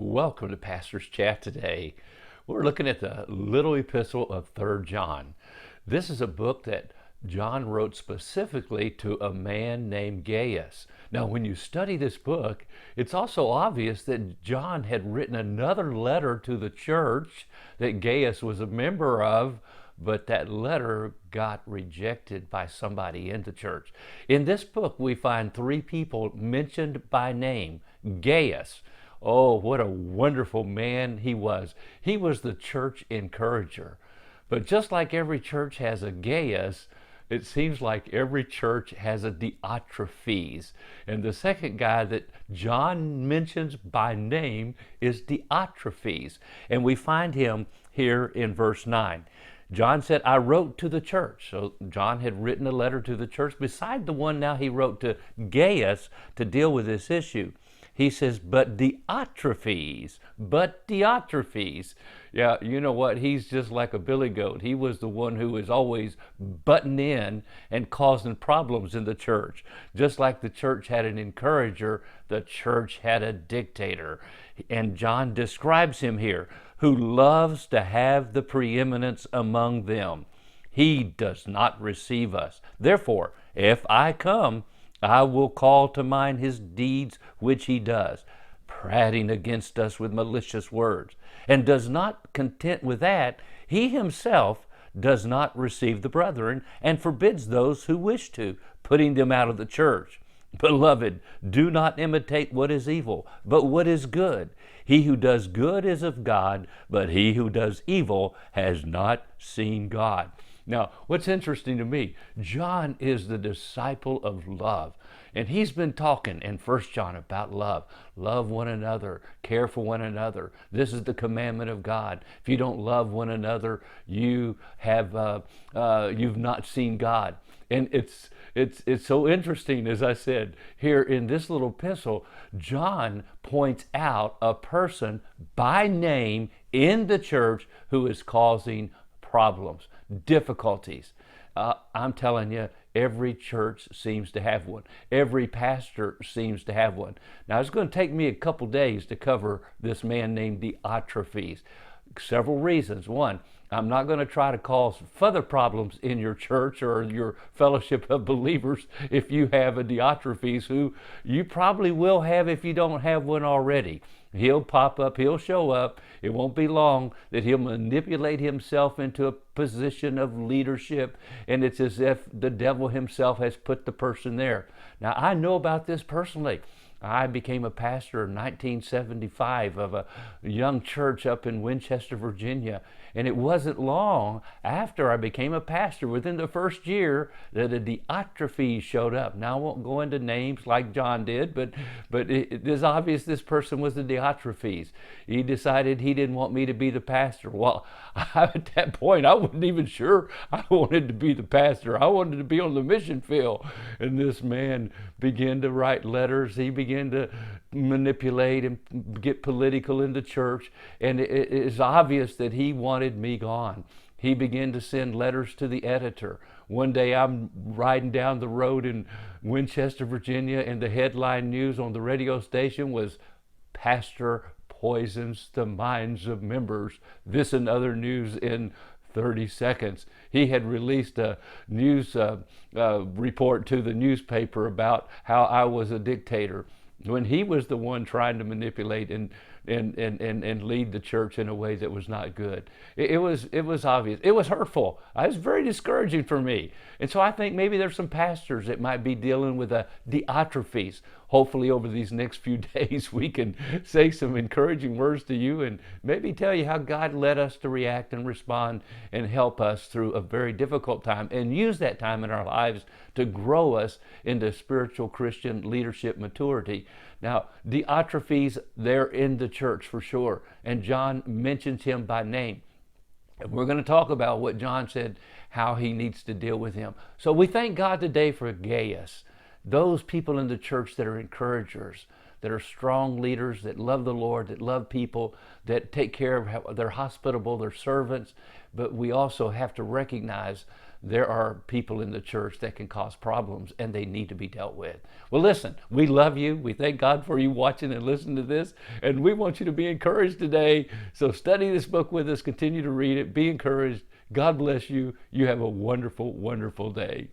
Welcome to Pastor's Chat today. We're looking at the little epistle of 3rd John. This is a book that John wrote specifically to a man named Gaius. Now, when you study this book, it's also obvious that John had written another letter to the church that Gaius was a member of, but that letter got rejected by somebody in the church. In this book, we find three people mentioned by name. Gaius. Oh, what a wonderful man he was. He was the church encourager. But just like every church has a Gaius, it seems like every church has a Diotrephes. And the second guy that John mentions by name is Diotrephes. And we find him here in verse 9. John said, I wrote to the church. So John had written a letter to the church beside the one now he wrote to Gaius to deal with this issue. He says, but Diotrephes. Yeah, you know what? He's just like a billy goat. He was the one who was always butting in and causing problems in the church. Just like the church had an encourager, the church had a dictator. And John describes him here, who loves to have the preeminence among them. He does not receive us. Therefore, if I come, I will call to mind his deeds which he does, prating against us with malicious words. And does not content with that, he himself does not receive the brethren, and forbids those who wish to, putting them out of the church. Beloved, do not imitate what is evil, but what is good. He who does good is of God, but he who does evil has not seen God. Now, what's interesting to me, John is the disciple of love. And he's been talking in 1 John about love. Love one another, care for one another. This is the commandment of God. If you don't love one another, you've not seen God. And it's so interesting, as I said, here in this little epistle, John points out a person by name in the church who is causing problems, difficulties. I'm telling you, every church seems to have one. Every pastor seems to have one. Now, it's going to take me a couple days to cover this man named Diotrephes. Several reasons. One, I'm not going to try to cause further problems in your church or your fellowship of believers if you have a Diotrephes, who you probably will have if you don't have one already. He'll pop up, he'll show up. It won't be long that he'll manipulate himself into a position of leadership, and it's as if the devil himself has put the person there. Now, I know about this personally. I became a pastor in 1975 of a young church up in Winchester, Virginia. And it wasn't long after I became a pastor, within the first year, that a Diotrephes showed up. Now, I won't go into names like John did, but it is obvious this person was the Diotrephes. He decided he didn't want me to be the pastor. Well, at that point, I wasn't even sure I wanted to be the pastor. I wanted to be on the mission field. And this man began to write letters. He began to manipulate and get political in the church, and it is obvious that he wanted me gone. He began to send letters to the editor. One day I'm riding down the road in Winchester, Virginia, and the headline news on the radio station was, Pastor poisons the minds of members. This and other news in 30 seconds. He had released a news report to the newspaper about how I was a dictator, when he was the one trying to manipulate and lead the church in a way that was not good. It was obvious. It was hurtful. It was very discouraging for me. And so I think maybe there's some pastors that might be dealing with a Diotrephes. Hopefully over these next few days we can say some encouraging words to you and maybe tell you how God led us to react and respond and help us through a very difficult time, and use that time in our lives to grow us into spiritual Christian leadership maturity. Now, Diotrephes, they're in the church for sure, and John mentions him by name. And we're going to talk about what John said, how he needs to deal with him. So we thank God today for Gaius, those people in the church that are encouragers, that are strong leaders, that love the Lord, that love people, that take care of, they're hospitable, they're servants. But we also have to recognize there are people in the church that can cause problems and they need to be dealt with. Well, listen, we love you. We thank God for you watching and listening to this, and we want you to be encouraged today. So study this book with us, continue to read it, be encouraged. God bless you. You have a wonderful, wonderful day.